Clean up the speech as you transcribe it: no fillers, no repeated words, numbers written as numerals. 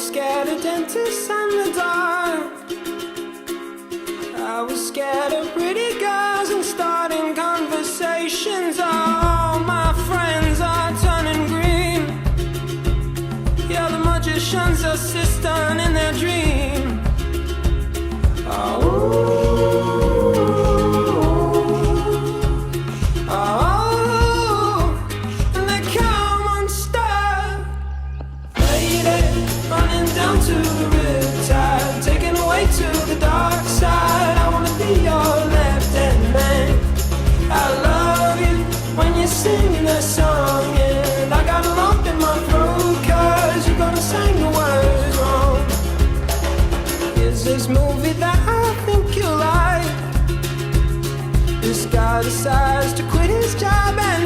scared of dentists and the dark. I was scared of pretty girls and starting conversations. All my friends are turning green. Yeah, the magician's assistant in their dream. Down to the riptide, taken away to the dark side. I wanna be your left-hand man. I love you when you're singing that song, and I got a lump in my throat 'cause you're gonna sing the words wrong. Here's this movie that I think you like. This guy decides to quit his job and